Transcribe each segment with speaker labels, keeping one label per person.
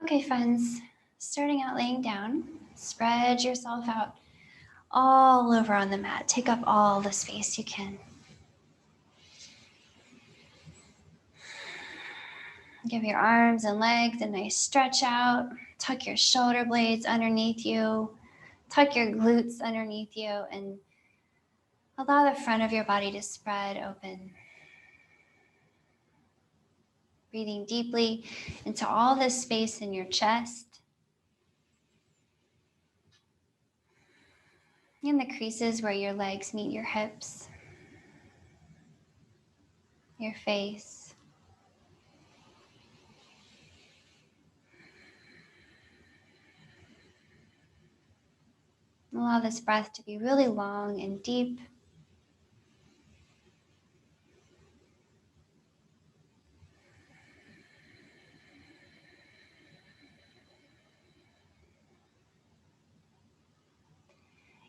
Speaker 1: Okay, friends, starting out laying down, spread yourself out all over on the mat. Take up all the space you can. Give your arms and legs a nice stretch out. Tuck your shoulder blades underneath you. Tuck your glutes underneath you and allow the front of your body to spread open. Breathing deeply into all this space in your chest. In the creases where your legs meet your hips. Your face. Allow this breath to be really long and deep.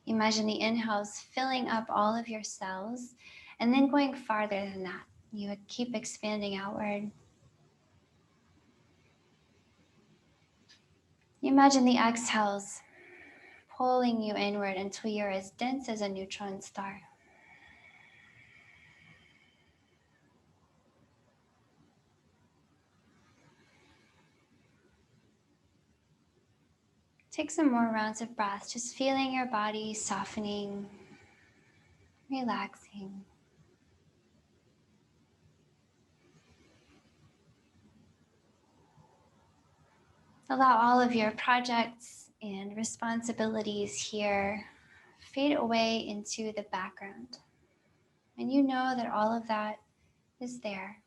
Speaker 1: Imagine the inhales filling up all of your cells and then going farther than that. You would keep expanding outward. Imagine the exhales pulling you inward until you're as dense as a neutron star. Take some more rounds of breath, just feeling your body softening, relaxing. Allow all of your projects and responsibilities here fade away into the background. And you know that all of that is there.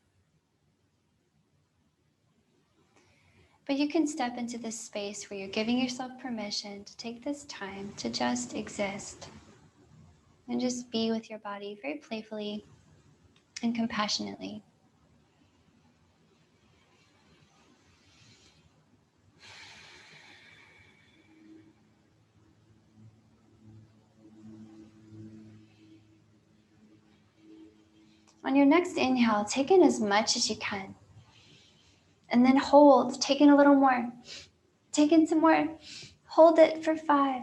Speaker 1: But you can step into this space where you're giving yourself permission to take this time to just exist and just be with your body very playfully and compassionately. On your next inhale, take in as much as you can. And then hold, take in a little more. Take in some more. Hold it for 5,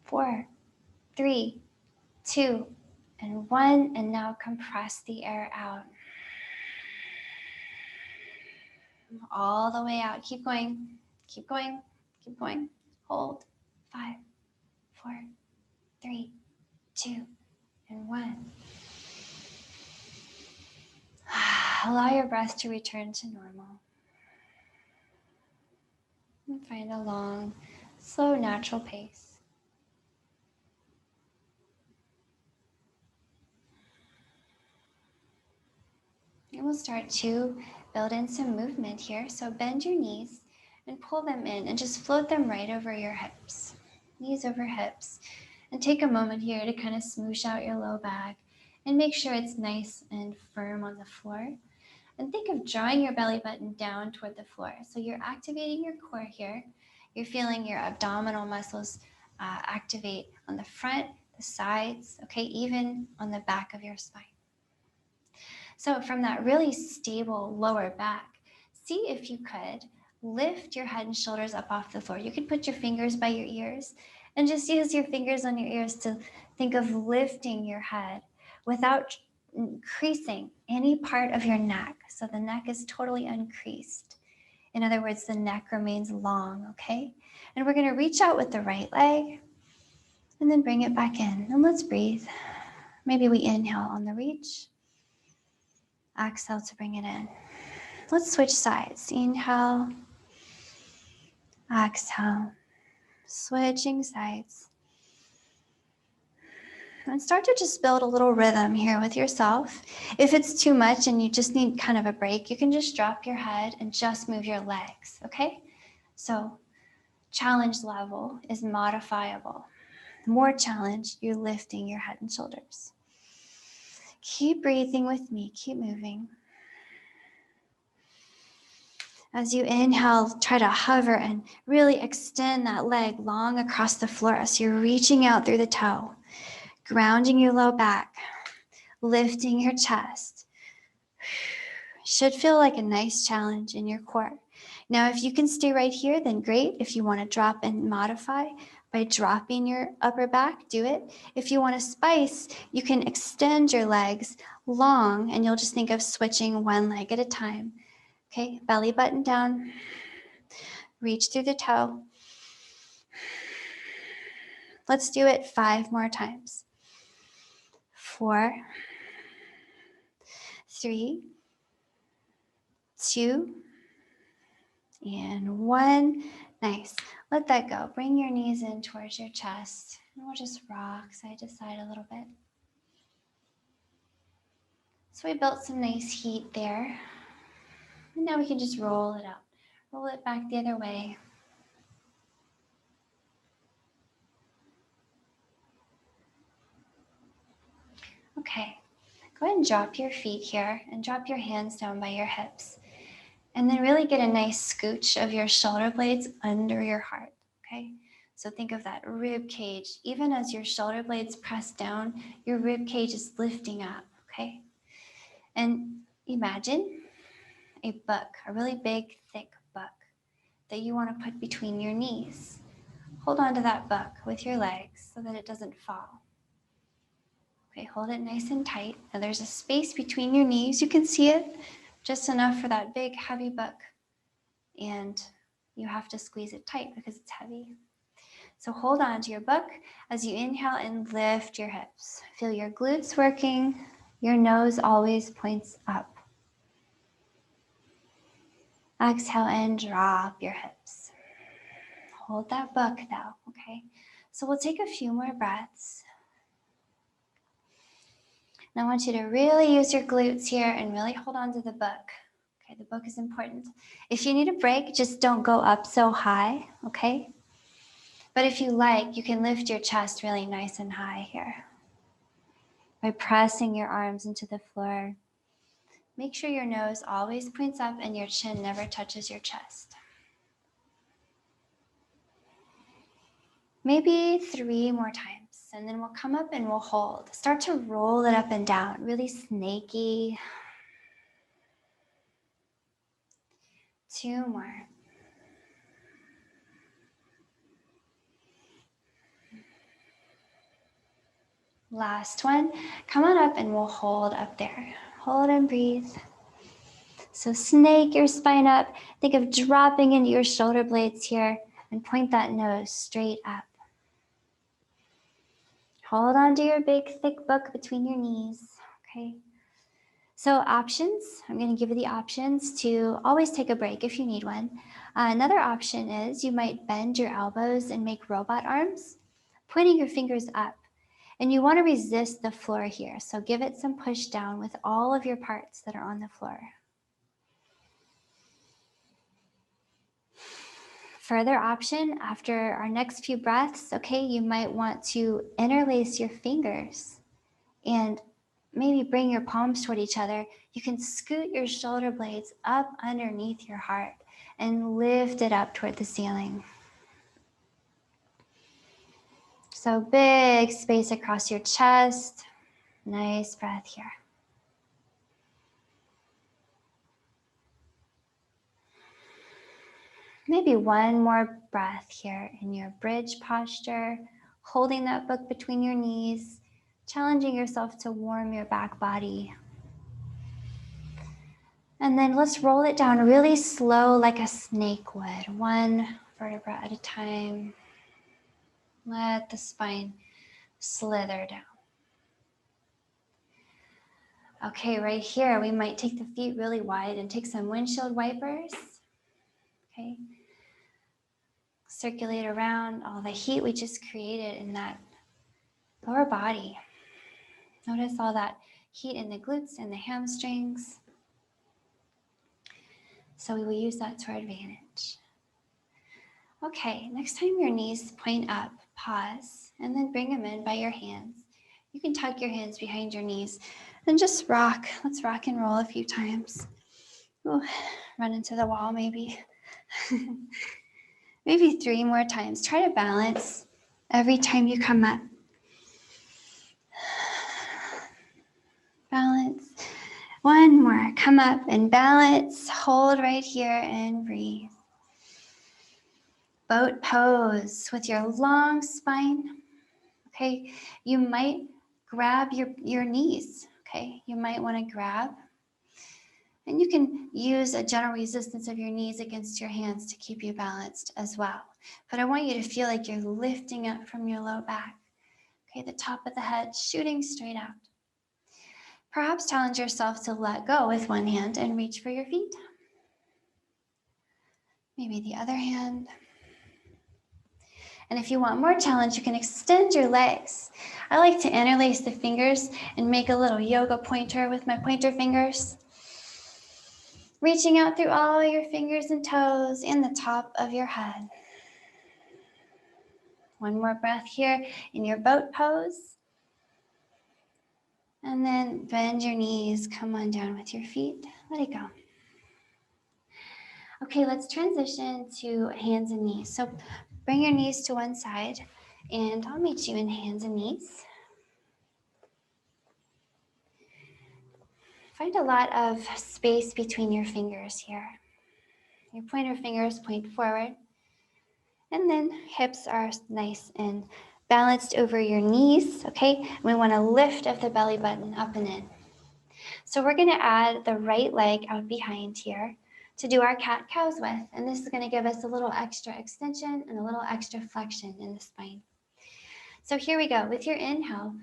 Speaker 1: 4, 3, 2, and 1. And now compress the air out. All the way out. Keep going. Keep going. Keep going. Hold. 5, 4, 3, 2, and 1. Allow your breath to return to normal. And find a long, slow, natural pace. And we'll start to build in some movement here. So bend your knees and pull them in and just float them right over your hips. Knees over hips. And take a moment here to kind of smoosh out your low back and make sure it's nice and firm on the floor. And think of drawing your belly button down toward the floor. So you're activating your core here. You're feeling your abdominal muscles activate on the front, the sides, okay, even on the back of your spine. So from that really stable lower back, see if you could lift your head and shoulders up off the floor. You could put your fingers by your ears and just use your fingers on your ears to think of lifting your head without increasing any part of your neck. So the neck is totally uncreased. In other words, the neck remains long, okay? And we're gonna reach out with the right leg and then bring it back in. And let's breathe. Maybe we inhale on the reach. Exhale to bring it in. Let's switch sides. Inhale. Exhale. Switching sides. And start to just build a little rhythm here with yourself. If it's too much and you just need kind of a break, you can just drop your head and just move your legs, okay? So challenge level is modifiable. More challenge, you're lifting your head and shoulders. Keep breathing with me, keep moving. As you inhale, try to hover and really extend that leg long across the floor. So you're reaching out through the toe, grounding your low back, lifting your chest. Should feel like a nice challenge in your core. Now, if you can stay right here, then great. If you want to drop and modify by dropping your upper back, do it. If you want to spice, you can extend your legs long, and you'll just think of switching one leg at a time. Okay, belly button down, reach through the toe. Let's do it 5 more times. 4, 3, 2, and 1. Nice. Let that go. Bring your knees in towards your chest. And we'll just rock side to side a little bit. So we built some nice heat there. And now we can just roll it out. Roll it back the other way. Okay. Go ahead and drop your feet here and drop your hands down by your hips. And then really get a nice scooch of your shoulder blades under your heart, okay? So think of that rib cage. Even as your shoulder blades press down, your rib cage is lifting up, okay? And imagine a book, a really big, thick book that you want to put between your knees. Hold on to that book with your legs so that it doesn't fall. Okay, hold it nice and tight. Now there's a space between your knees. You can see it, just enough for that big, heavy book. And you have to squeeze it tight because it's heavy. So hold on to your book as you inhale and lift your hips. Feel your glutes working. Your nose always points up. Exhale and drop your hips. Hold that book though, okay? So we'll take a few more breaths. Now I want you to really use your glutes here and really hold on to the book. Okay, the book is important. If you need a break, just don't go up so high, okay? But if you like, you can lift your chest really nice and high here by pressing your arms into the floor. Make sure your nose always points up and your chin never touches your chest. Maybe 3 more times, and then we'll come up and we'll hold. Start to roll it up and down, really snaky. 2 more. Last one. Come on up and we'll hold up there. Hold and breathe. So snake your spine up. Think of dropping into your shoulder blades here and point that nose straight up. Hold on to your big, thick book between your knees, okay? So options, I'm gonna give you the options to always take a break if you need one. Another option is you might bend your elbows and make robot arms, pointing your fingers up. And you wanna resist the floor here. So give it some push down with all of your parts that are on the floor. Further option, after our next few breaths, okay, you might want to interlace your fingers and maybe bring your palms toward each other. You can scoot your shoulder blades up underneath your heart and lift it up toward the ceiling. So big space across your chest. Nice breath here. Maybe one more breath here in your bridge posture, holding that book between your knees, challenging yourself to warm your back body. And then let's roll it down really slow like a snake would, 1 vertebra at a time. Let the spine slither down. Okay, right here, we might take the feet really wide and take some windshield wipers. Okay. Circulate around all the heat we just created in that lower body. Notice all that heat in the glutes and the hamstrings. So we will use that to our advantage. Okay, next time your knees point up, pause, and then bring them in by your hands. You can tuck your hands behind your knees and just rock. Let's rock and roll a few times. Ooh, run into the wall maybe. Maybe 3 more times. Try to balance every time you come up. Balance. 1 more. Come up and balance. Hold right here and breathe. Boat pose with your long spine. Okay, you might grab your knees. Okay, you might want to grab. And you can use a gentle resistance of your knees against your hands to keep you balanced as well. But I want you to feel like you're lifting up from your low back. Okay, the top of the head shooting straight out. Perhaps challenge yourself to let go with one hand and reach for your feet. Maybe the other hand. And if you want more challenge, you can extend your legs. I like to interlace the fingers and make a little yoga pointer with my pointer fingers. Reaching out through all your fingers and toes and the top of your head. One more breath here in your boat pose. And then bend your knees, come on down with your feet. Let it go. Okay, let's transition to hands and knees. So bring your knees to one side and I'll meet you in hands and knees. Find a lot of space between your fingers here. Your pointer fingers point forward. And then hips are nice and balanced over your knees, okay? We want to lift up the belly button up and in. So we're going to add the right leg out behind here to do our cat-cows with. And this is going to give us a little extra extension and a little extra flexion in the spine. So here we go. With your inhale,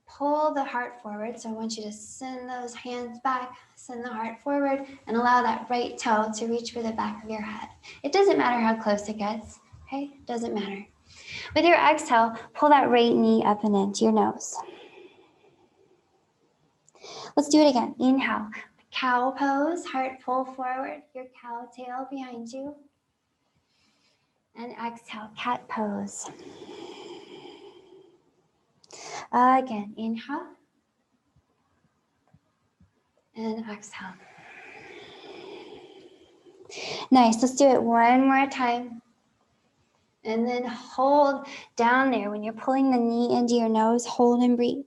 Speaker 1: pull the heart forward. So I want you to send those hands back, send the heart forward, and allow that right toe to reach for the back of your head. It doesn't matter how close it gets, okay? It doesn't matter. With your exhale, pull that right knee up and into your nose. Let's do it again. Inhale, cow pose, heart pull forward, your cow tail behind you. And exhale, cat pose. Again, inhale. And exhale. Nice, let's do it one more time. And then hold down there. When you're pulling the knee into your nose, hold and breathe.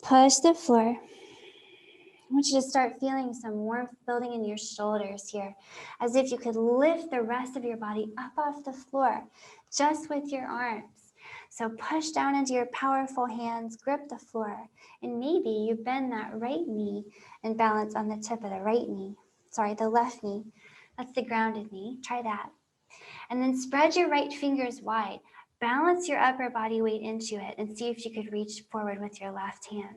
Speaker 1: Push the floor. I want you to start feeling some warmth building in your shoulders here, as if you could lift the rest of your body up off the floor just with your arms. So push down into your powerful hands, grip the floor, and maybe you bend that right knee and balance on the tip of the right knee. Sorry, the left knee. That's the grounded knee. Try that. And then spread your right fingers wide. Balance your upper body weight into it and see if you could reach forward with your left hand.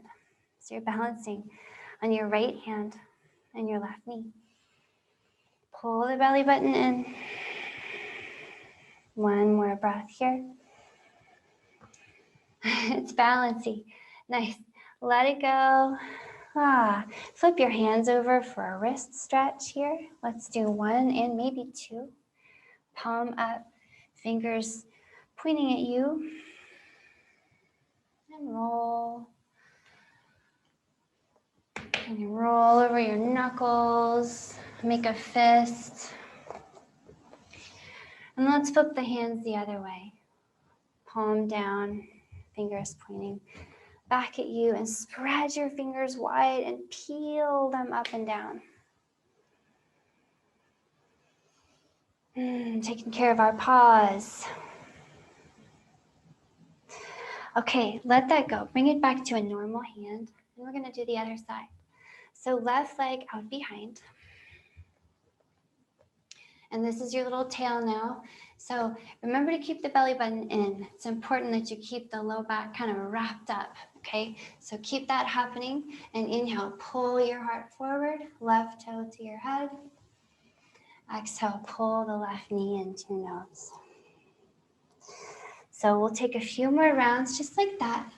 Speaker 1: So you're balancing on your right hand and your left knee. Pull the belly button in. One more breath here. It's balancing. Nice. Let it go. Flip your hands over for a wrist stretch here. Let's do one and maybe two. Palm up, fingers pointing at you. And roll. And you roll over your knuckles. Make a fist. And let's flip the hands the other way. Palm down, fingers pointing back at you, and spread your fingers wide and peel them up and down. Taking care of our paws. Okay, let that go. Bring it back to a normal hand, and we're going to do the other side. So left leg out behind. And this is your little tail now. So remember to keep the belly button in. It's important that you keep the low back kind of wrapped up, okay? So keep that happening. And inhale, pull your heart forward, left toe to your head. Exhale, pull the left knee into your nose. So we'll take a few more rounds just like that.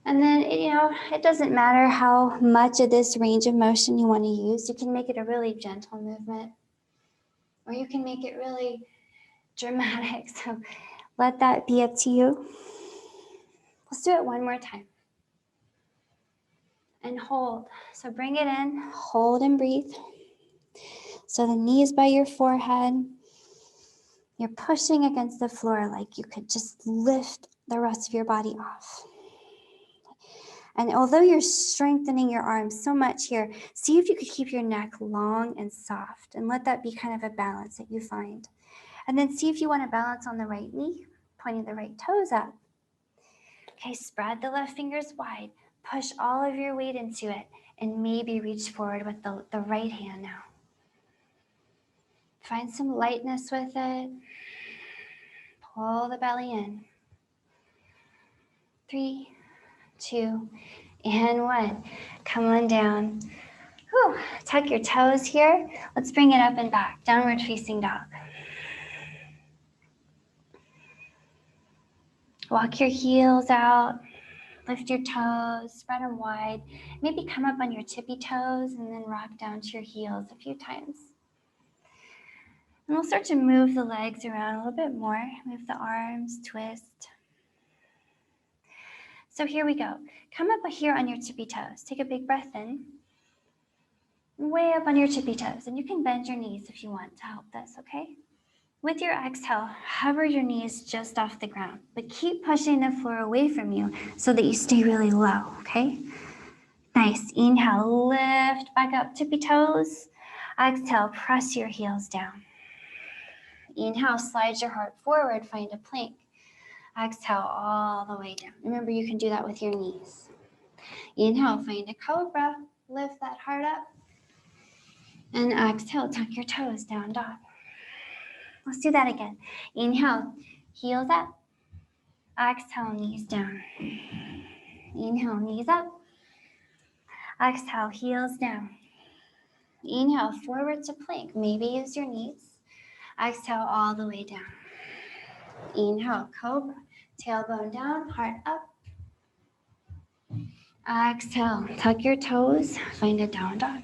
Speaker 1: And then, it doesn't matter how much of this range of motion you want to use. You can make it a really gentle movement, or you can make it really dramatic. So let that be up to you. Let's do it one more time. And hold. So bring it in, hold and breathe. So the knees by your forehead. You're pushing against the floor like you could just lift the rest of your body off. And although you're strengthening your arms so much here, see if you could keep your neck long and soft and let that be kind of a balance that you find. And then see if you want to balance on the right knee, pointing the right toes up. Okay, spread the left fingers wide, push all of your weight into it, and maybe reach forward with the right hand now. Find some lightness with it. Pull the belly in. 3, 2, and 1. Come on down. Whew. Tuck your toes here. Let's bring it up and back. Downward facing dog. Walk your heels out. Lift your toes. Spread them wide. Maybe come up on your tippy toes and then rock down to your heels a few times. And we'll start to move the legs around a little bit more. Move the arms, twist. So here we go. Come up here on your tippy toes. Take a big breath in. Way up on your tippy toes. And you can bend your knees if you want to help this, okay? With your exhale, hover your knees just off the ground, but keep pushing the floor away from you so that you stay really low, okay? Nice. Inhale, lift back up, tippy toes. Exhale, press your heels down. Inhale, slide your heart forward, find a plank. Exhale all the way down. Remember, you can do that with your knees. Inhale, find a cobra. Lift that heart up. And exhale, tuck your toes down, dog. Let's do that again. Inhale, heels up. Exhale, knees down. Inhale, knees up. Exhale, heels down. Inhale, forward to plank. Maybe use your knees. Exhale, all the way down. Inhale, cobra. Tailbone down, heart up. Exhale, tuck your toes. Find a down dog.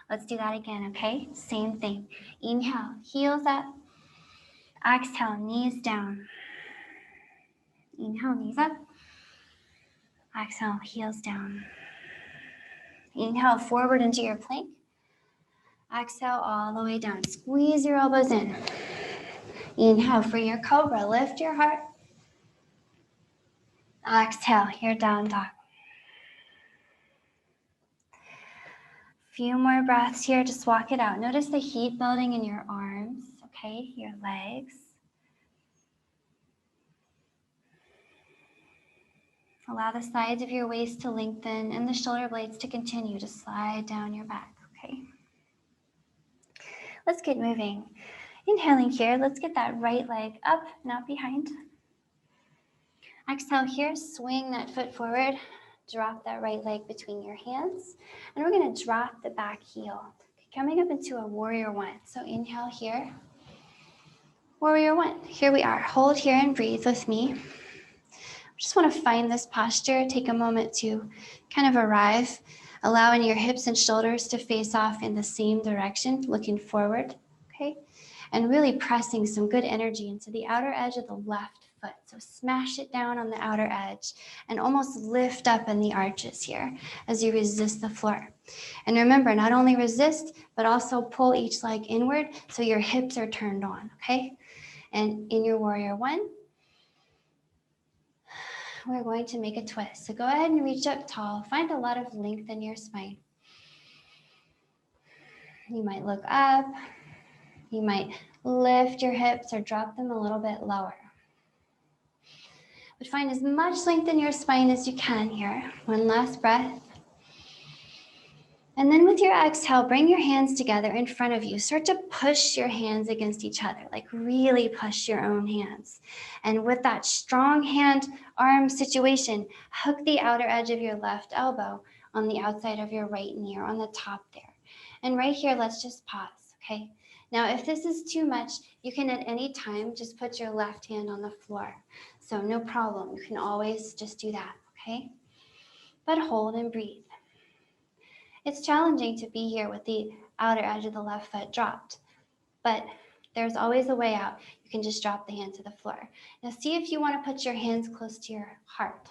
Speaker 1: Let's do that again, okay? Same thing. Inhale, heels up. Exhale, knees down. Inhale, knees up. Exhale, heels down. Inhale, forward into your plank. Exhale, all the way down. Squeeze your elbows in. Inhale for your cobra. Lift your heart. Exhale, your down dog. Few more breaths here. Just walk it out. Notice the heat building in your arms, okay? Your legs. Allow the sides of your waist to lengthen and the shoulder blades to continue to slide down your back, okay? Let's get moving. Inhaling here, let's get that right leg up, not behind. Exhale here, swing that foot forward. Drop that right leg between your hands. And we're gonna drop the back heel. Coming up into a warrior one. So inhale here. Warrior one, here we are. Hold here and breathe with me. Just want to find this posture. Take a moment to kind of arrive, allowing your hips and shoulders to face off in the same direction, looking forward, okay? And really pressing some good energy into the outer edge of the left foot. So smash it down on the outer edge and almost lift up in the arches here as you resist the floor. And remember, not only resist, but also pull each leg inward so your hips are turned on, okay? And in your warrior one, we're going to make a twist. So go ahead and reach up tall. Find a lot of length in your spine. You might look up. You might lift your hips or drop them a little bit lower. But find as much length in your spine as you can here. One last breath. And then with your exhale, bring your hands together in front of you. Start to push your hands against each other, like really push your own hands. And with that strong hand-arm situation, hook the outer edge of your left elbow on the outside of your right knee or on the top there. And right here, let's just pause, okay? Now, if this is too much, you can at any time just put your left hand on the floor. So no problem, you can always just do that, okay? But hold and breathe. It's challenging to be here with the outer edge of the left foot dropped, but there's always a way out. You can just drop the hand to the floor. Now see if you want to put your hands close to your heart.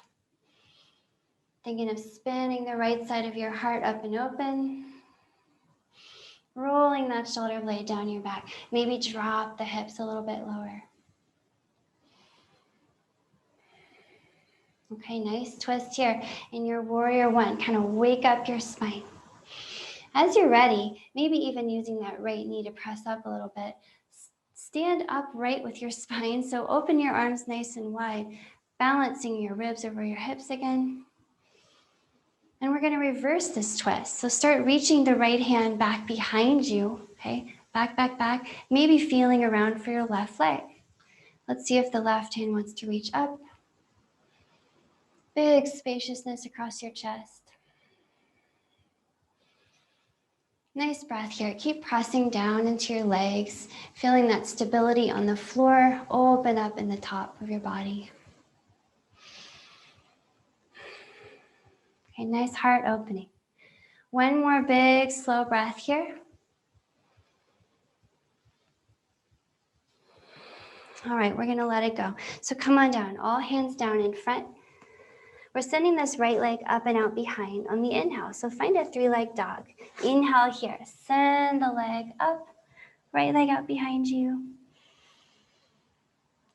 Speaker 1: Thinking of spinning the right side of your heart up and open. Rolling that shoulder blade down your back. Maybe drop the hips a little bit lower. Okay, nice twist here in your warrior one. Kind of wake up your spine. As you're ready, maybe even using that right knee to press up a little bit, stand upright with your spine. So open your arms nice and wide, balancing your ribs over your hips again. And we're going to reverse this twist. So start reaching the right hand back behind you, okay? Back, back, back. Maybe feeling around for your left leg. Let's see if the left hand wants to reach up. Big spaciousness across your chest. Nice breath here. Keep pressing down into your legs, feeling that stability on the floor. Open up in the top of your body. Okay, nice heart opening. One more big, slow breath here. All right, we're gonna let it go. So come on down, all hands down in front. We're sending this right leg up and out behind on the inhale. So find a three-leg dog. Inhale here, send the leg up, right leg out behind you.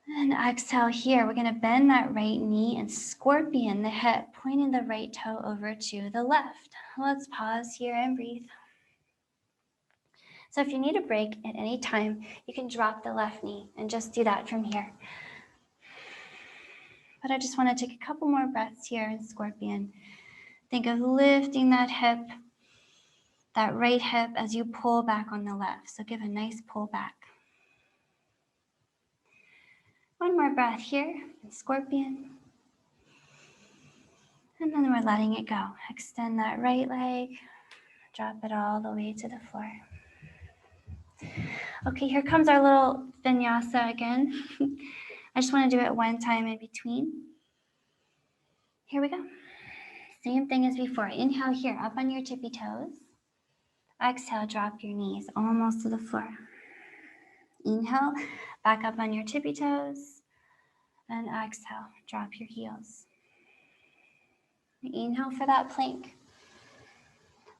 Speaker 1: And exhale here, we're gonna bend that right knee and scorpion the hip, pointing the right toe over to the left. Let's pause here and breathe. So if you need a break at any time, you can drop the left knee and just do that from here. But I just want to take a couple more breaths here in scorpion. Think of lifting that hip, that right hip, as you pull back on the left. So give a nice pull back. One more breath here in scorpion. And then we're letting it go. Extend that right leg, drop it all the way to the floor. Okay, here comes our little vinyasa again. I just want to do it one time in between. Here we go. Same thing as before. Inhale here, up on your tippy toes. Exhale, drop your knees almost to the floor. Inhale, back up on your tippy toes. And exhale, drop your heels. Inhale for that plank.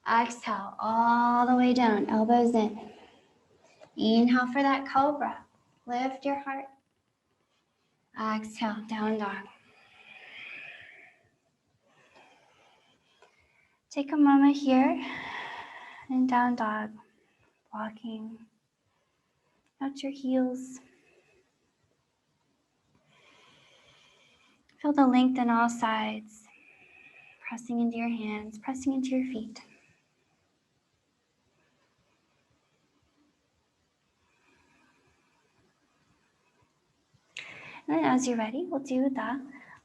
Speaker 1: Exhale, all the way down, elbows in. Inhale for that cobra. Lift your heart. Exhale, down dog. Take a moment here in down dog, walking out your heels. Feel the length on all sides, pressing into your hands, pressing into your feet. And then as you're ready, we'll do the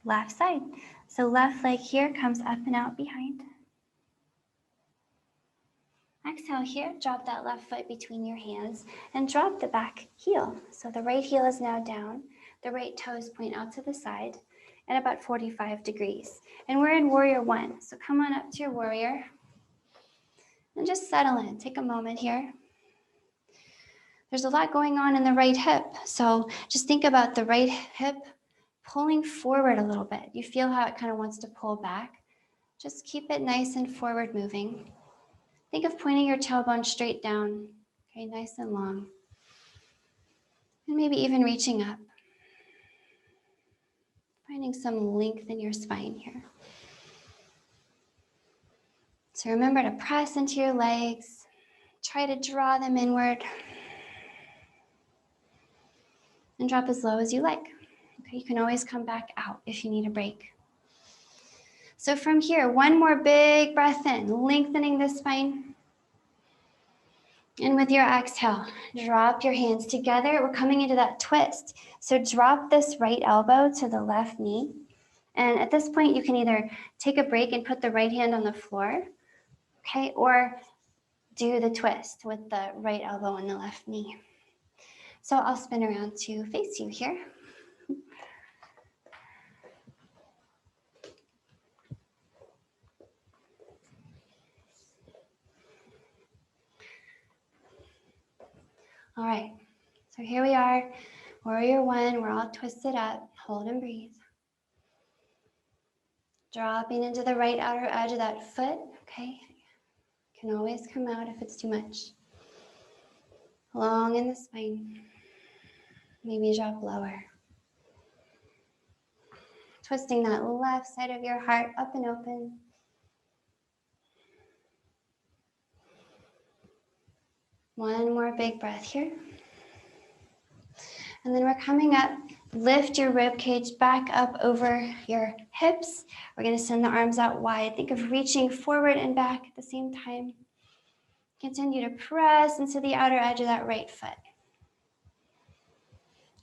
Speaker 1: left side. So left leg here comes up and out behind. Exhale here, drop that left foot between your hands and drop the back heel. So the right heel is now down, the right toes point out to the side at about 45 degrees. And we're in warrior one. So come on up to your warrior and just settle in. Take a moment here. There's a lot going on in the right hip. So just think about the right hip pulling forward a little bit. You feel how it kind of wants to pull back. Just keep it nice and forward moving. Think of pointing your tailbone straight down, okay, nice and long. And maybe even reaching up. Finding some length in your spine here. So remember to press into your legs. Try to draw them inward. And drop as low as you like. Okay, you can always come back out if you need a break. So from here, one more big breath in, lengthening the spine. And with your exhale, drop your hands together. We're coming into that twist. So drop this right elbow to the left knee. And at this point, you can either take a break and put the right hand on the floor, okay, or do the twist with the right elbow on the left knee. So I'll spin around to face you here. All right, so here we are, warrior one, we're all twisted up, hold and breathe. Dropping into the right outer edge of that foot, okay? Can always come out if it's too much. Long in the spine. Maybe drop lower. Twisting that left side of your heart up and open. One more big breath here. And then we're coming up. Lift your rib cage back up over your hips. We're going to send the arms out wide. Think of reaching forward and back at the same time. Continue to press into the outer edge of that right foot.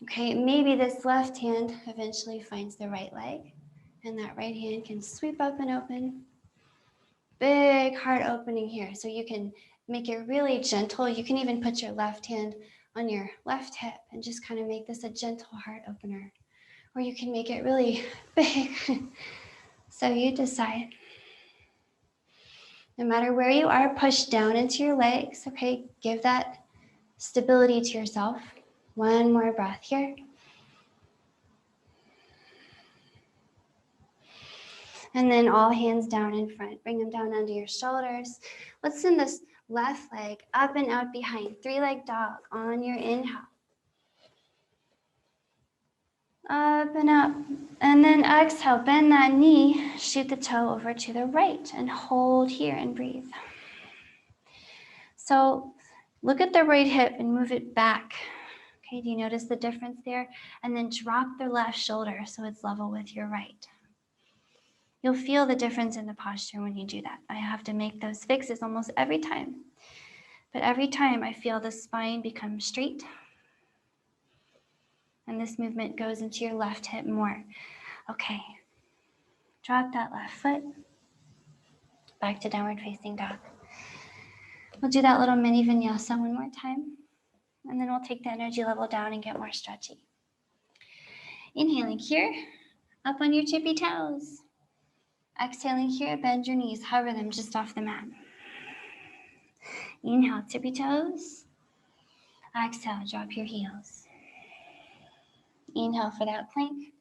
Speaker 1: Okay, maybe this left hand eventually finds the right leg, and that right hand can sweep up and open. Big heart opening here, so you can make it really gentle. You can even put your left hand on your left hip and just kind of make this a gentle heart opener. Or you can make it really big. So you decide. No matter where you are, push down into your legs, okay? Give that stability to yourself. One more breath here. And then all hands down in front. Bring them down under your shoulders. Let's send this left leg up and out behind. 3-leg dog on your inhale. Up and up. And then exhale, bend that knee, shoot the toe over to the right, and hold here and breathe. So look at the right hip and move it back. Okay, do you notice the difference there? And then drop the left shoulder so it's level with your right. You'll feel the difference in the posture when you do that. I have to make those fixes almost every time. But every time I feel the spine become straight. And this movement goes into your left hip more. Okay, drop that left foot. Back to downward facing dog. We'll do that little mini vinyasa one more time. And then we'll take the energy level down and get more stretchy. Inhaling here, up on your tippy toes. Exhaling here, bend your knees, hover them just off the mat. Inhale, tippy toes. Exhale, drop your heels. Inhale for that plank.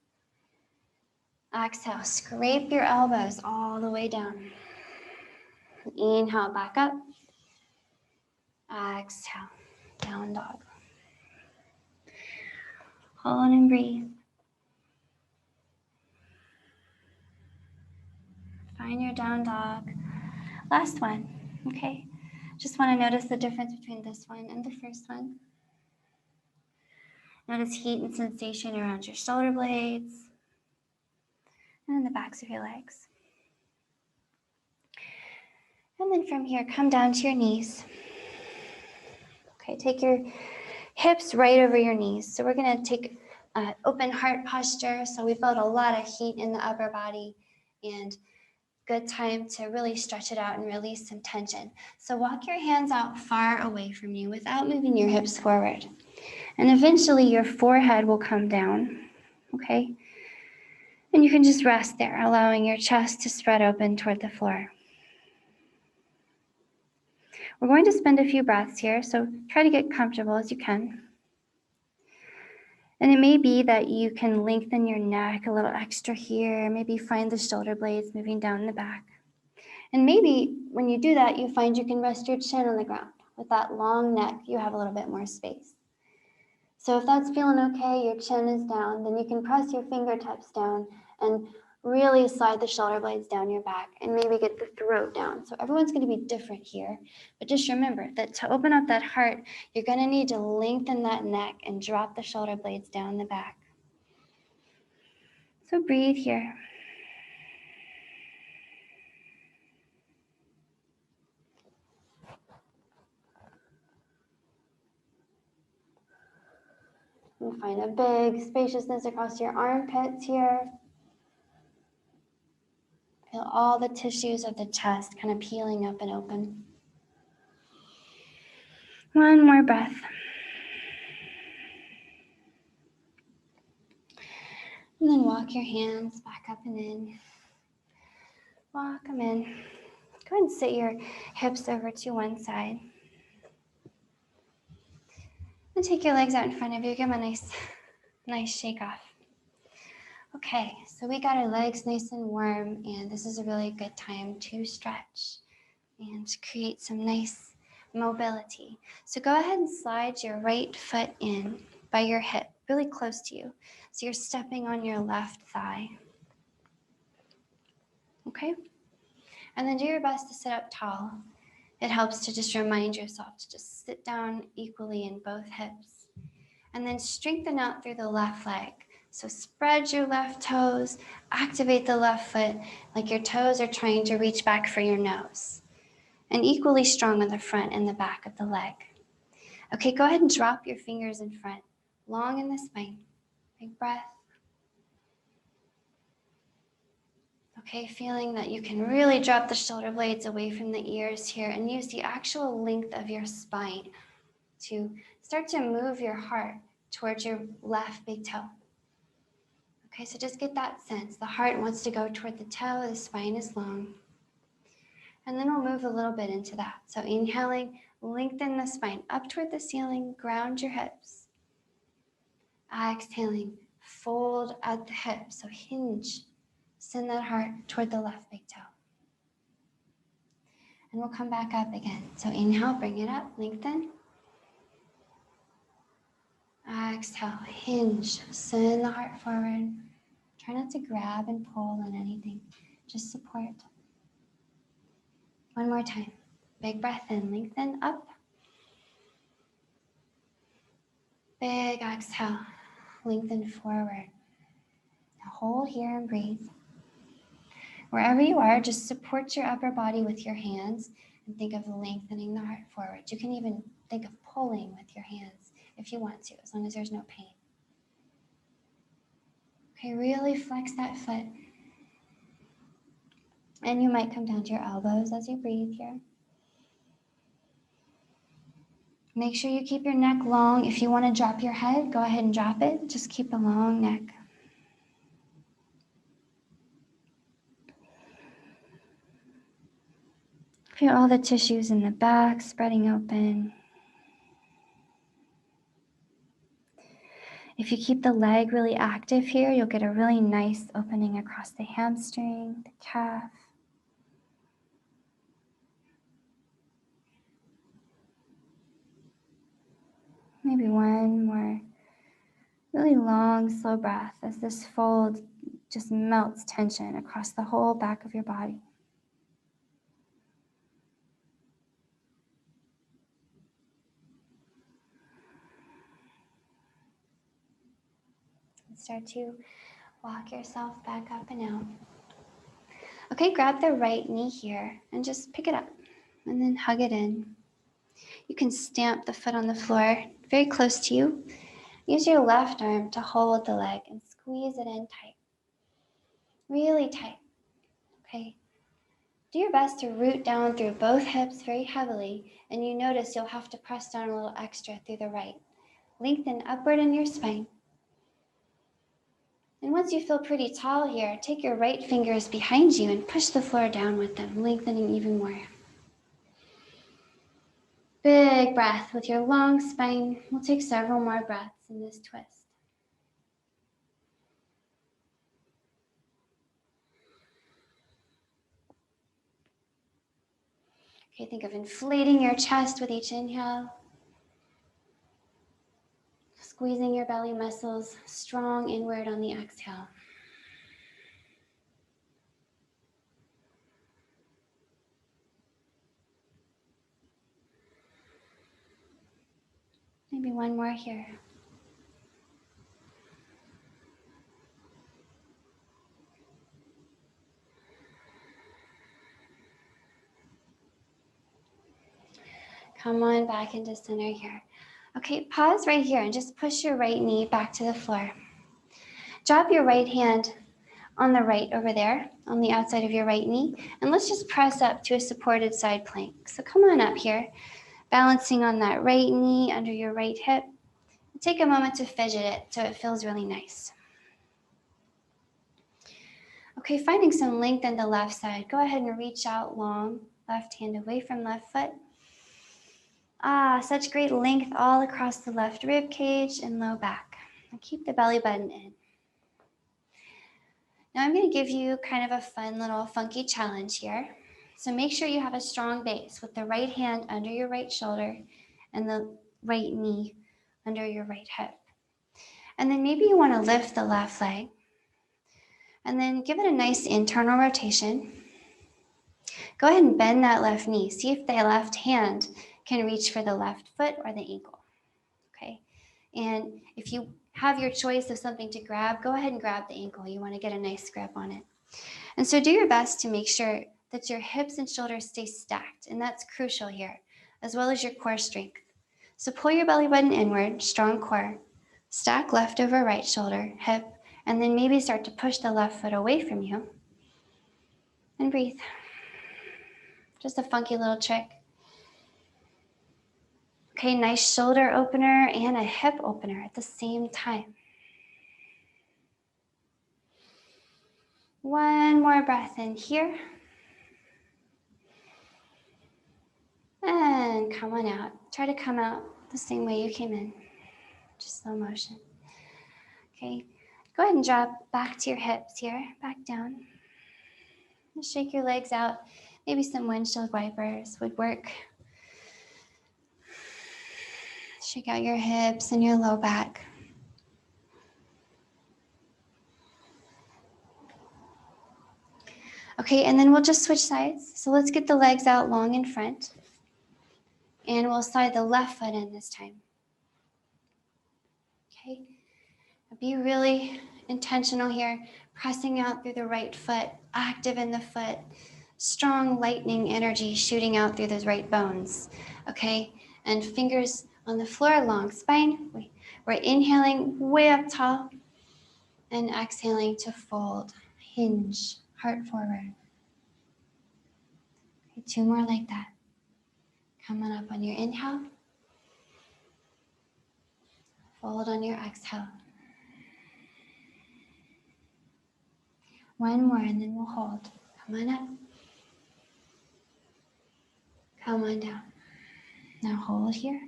Speaker 1: Exhale, scrape your elbows all the way down. Inhale, back up. Exhale, down dog. Hold and breathe. Find your down dog. Last one, okay? Just want to notice the difference between this one and the first one. Notice heat and sensation around your shoulder blades and in the backs of your legs. And then from here, come down to your knees. Okay, take your hips right over your knees. So we're going to take open heart posture. So we build a lot of heat in the upper body and good time to really stretch it out and release some tension. So walk your hands out far away from you without moving your hips forward. And eventually your forehead will come down, okay? And you can just rest there, allowing your chest to spread open toward the floor. We're going to spend a few breaths here, so try to get comfortable as you can. And it may be that you can lengthen your neck a little extra here, maybe find the shoulder blades moving down the back. And maybe when you do that, you find you can rest your chin on the ground. With that long neck, you have a little bit more space. So if that's feeling okay, your chin is down, then you can press your fingertips down and really slide the shoulder blades down your back and maybe get the throat down. So everyone's going to be different here. But just remember that to open up that heart, you're going to need to lengthen that neck and drop the shoulder blades down the back. So breathe here. And find a big spaciousness across your armpits here. Feel all the tissues of the chest kind of peeling up and open. One more breath. And then walk your hands back up and in. Walk them in. Go ahead and sit your hips over to one side. And take your legs out in front of you. Give them a nice shake off. Okay, so we got our legs nice and warm, and this is a really good time to stretch and create some nice mobility. So go ahead and slide your right foot in by your hip, really close to you. So you're stepping on your left thigh. okay? And then do your best to sit up tall. It helps to just remind yourself to just sit down equally in both hips. And then strengthen out through the left leg. So spread your left toes, activate the left foot like your toes are trying to reach back for your nose. And equally strong on the front and the back of the leg. Okay, go ahead and drop your fingers in front, long in the spine. Big breath. Okay, feeling that you can really drop the shoulder blades away from the ears here and use the actual length of your spine to start to move your heart towards your left big toe. Okay, so just get that sense. The heart wants to go toward the toe, the spine is long. And then we'll move a little bit into that. So inhaling, lengthen the spine up toward the ceiling, ground your hips. Exhaling, fold at the hips, so hinge. Send that heart toward the left big toe. And we'll come back up again. So inhale, bring it up, lengthen. Exhale, hinge, send the heart forward. Try not to grab and pull on anything, just support. One more time. Big breath in, lengthen up. Big exhale, lengthen forward. Now hold here and breathe. Wherever you are, just support your upper body with your hands and think of lengthening the heart forward. You can even think of pulling with your hands if you want to, as long as there's no pain. Okay, really flex that foot. And you might come down to your elbows as you breathe here. Make sure you keep your neck long. If you want to drop your head, go ahead and drop it. Just keep a long neck. Feel all the tissues in the back spreading open. If you keep the leg really active here, you'll get a really nice opening across the hamstring, the calf. Maybe one more really long, slow breath as this fold just melts tension across the whole back of your body. Start to walk yourself back up and out. Okay, grab the right knee here and just pick it up and then hug it in. You can stamp the foot on the floor very close to you. Use your left arm to hold the leg and squeeze it in tight. Really tight. Okay. Do your best to root down through both hips very heavily, and you notice you'll have to press down a little extra through the right. Lengthen upward in your spine. And once you feel pretty tall here, take your right fingers behind you and push the floor down with them, lengthening even more. Big breath with your long spine. We'll take several more breaths in this twist. Okay, think of inflating your chest with each inhale. Squeezing your belly muscles strong inward on the exhale. Maybe one more here. Come on back into center here. Okay, pause right here and just push your right knee back to the floor. Drop your right hand on the right over there, on the outside of your right knee, and let's just press up to a supported side plank. So come on up here, balancing on that right knee under your right hip. Take a moment to fidget it so it feels really nice. Okay, finding some length in the left side. Go ahead and reach out long, left hand away from left foot. Such great length all across the left rib cage and low back. And keep the belly button in. Now I'm going to give you kind of a fun little funky challenge here. So make sure you have a strong base with the right hand under your right shoulder and the right knee under your right hip. And then maybe you want to lift the left leg and then give it a nice internal rotation. Go ahead and bend that left knee. See if the left hand can reach for the left foot or the ankle, okay? And if you have your choice of something to grab, go ahead and grab the ankle. You want to get a nice grip on it. And so do your best to make sure that your hips and shoulders stay stacked, and that's crucial here, as well as your core strength. So pull your belly button inward, strong core, stack left over right shoulder, hip, and then maybe start to push the left foot away from you. And breathe. Just a funky little trick. Okay, nice shoulder opener and a hip opener at the same time. One more breath in here. And come on out. Try to come out the same way you came in. Just slow motion. Okay, go ahead and drop back to your hips here, back down. Just shake your legs out. Maybe some windshield wipers would work. Shake out your hips and your low back. Okay, and then we'll just switch sides. So let's get the legs out long in front. And we'll slide the left foot in this time. Okay, be really intentional here, pressing out through the right foot, active in the foot, strong lightning energy shooting out through those right bones, okay? And fingers on the floor, long spine. We're inhaling way up tall and exhaling to fold, hinge, heart forward. Okay, 2 more like that. Coming up on your inhale. Fold on your exhale. 1 more and then we'll hold. Come on up. Come on down. Now hold here.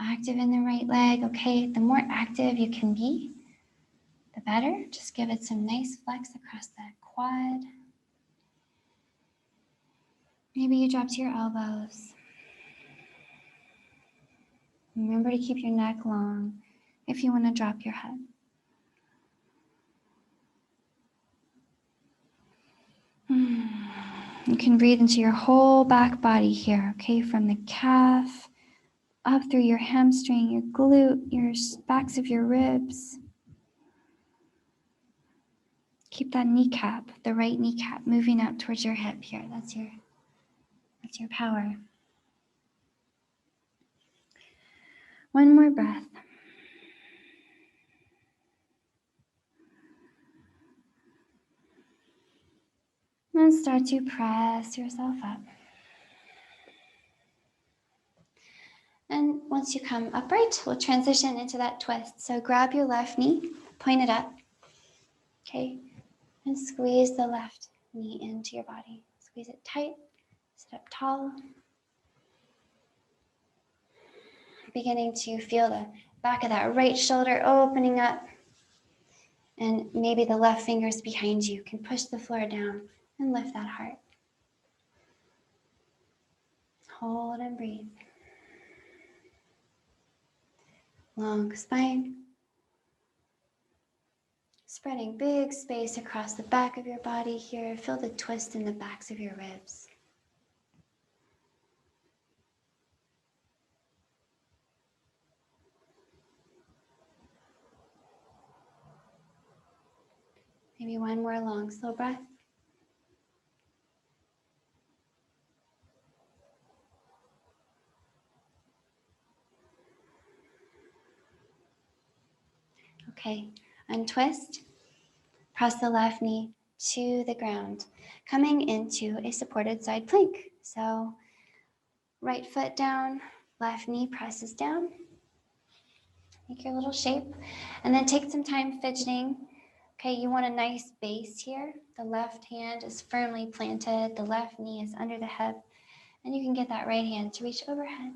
Speaker 1: Active in the right leg, okay? The more active you can be, the better. Just give it some nice flex across that quad. Maybe you drop to your elbows. Remember to keep your neck long if you want to drop your head. You can breathe into your whole back body here, okay? From the calf, up through your hamstring, your glute, your backs of your ribs. Keep that kneecap, the right kneecap, moving up towards your hip here. That's your power. 1 more breath. And start to press yourself up. And once you come upright, we'll transition into that twist. So grab your left knee, point it up, okay? And squeeze the left knee into your body. Squeeze it tight, sit up tall. Beginning to feel the back of that right shoulder opening up. And maybe the left fingers behind you can push the floor down and lift that heart. Hold and breathe. Long spine. Spreading big space across the back of your body here. Feel the twist in the backs of your ribs. Maybe 1 more long, slow breath. Okay, untwist. Press the left knee to the ground, coming into a supported side plank. So right foot down, left knee presses down. Make your little shape, and then take some time fidgeting. Okay, you want a nice base here. The left hand is firmly planted, the left knee is under the hip, and you can get that right hand to reach overhead.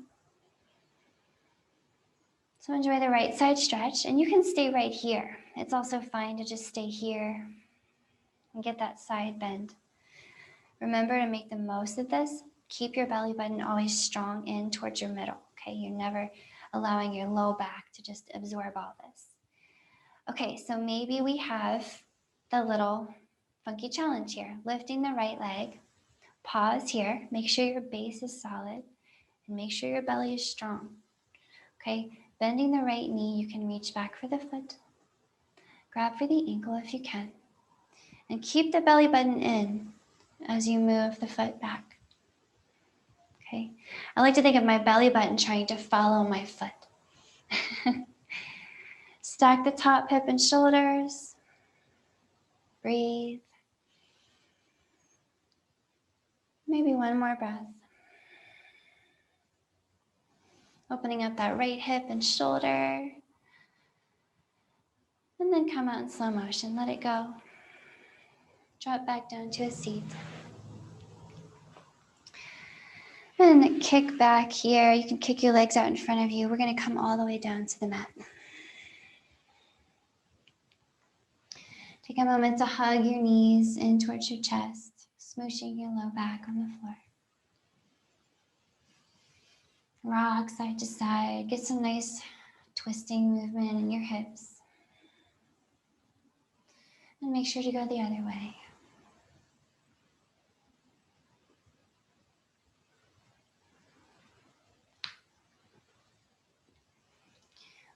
Speaker 1: So enjoy the right side stretch, and you can stay right here. It's also fine to just stay here and get that side bend. Remember to make the most of this. Keep your belly button always strong in towards your middle, okay? You're never allowing your low back to just absorb all this. Okay, so maybe we have the little funky challenge here. Lifting the right leg. Pause here. Make sure your base is solid and make sure your belly is strong. Okay, bending the right knee, you can reach back for the foot. Grab for the ankle if you can. And keep the belly button in as you move the foot back. Okay, I like to think of my belly button trying to follow my foot. Stack the top hip and shoulders. Breathe. Maybe one more breath. Opening up that right hip and shoulder. And then come out in slow motion. Let it go. Drop back down to a seat. And kick back here. You can kick your legs out in front of you. We're going to come all the way down to the mat. Take a moment to hug your knees in towards your chest, smooshing your low back on the floor. Rock side to side. Get some nice twisting movement in your hips. And make sure to go the other way.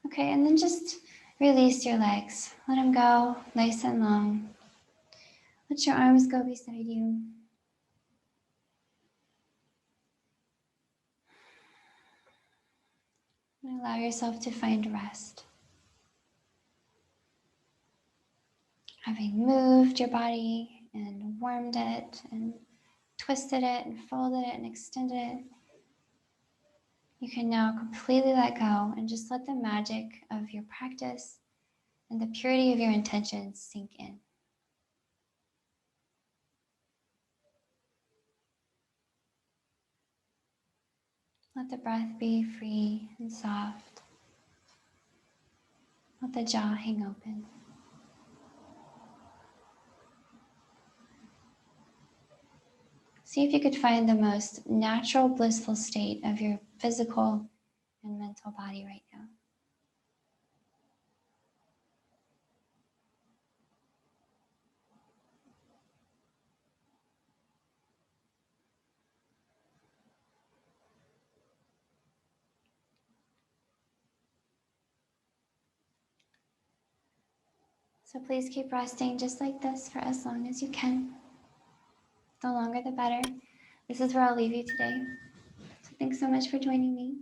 Speaker 1: Okay, and then just release your legs. Let them go nice and long. Let your arms go beside you. And allow yourself to find rest. Having moved your body and warmed it and twisted it and folded it and extended it, you can now completely let go and just let the magic of your practice and the purity of your intentions sink in. Let the breath be free and soft. Let the jaw hang open. See if you could find the most natural, blissful state of your physical and mental body right now. So please keep resting just like this for as long as you can. The longer the better. This is where I'll leave you today. So thanks so much for joining me.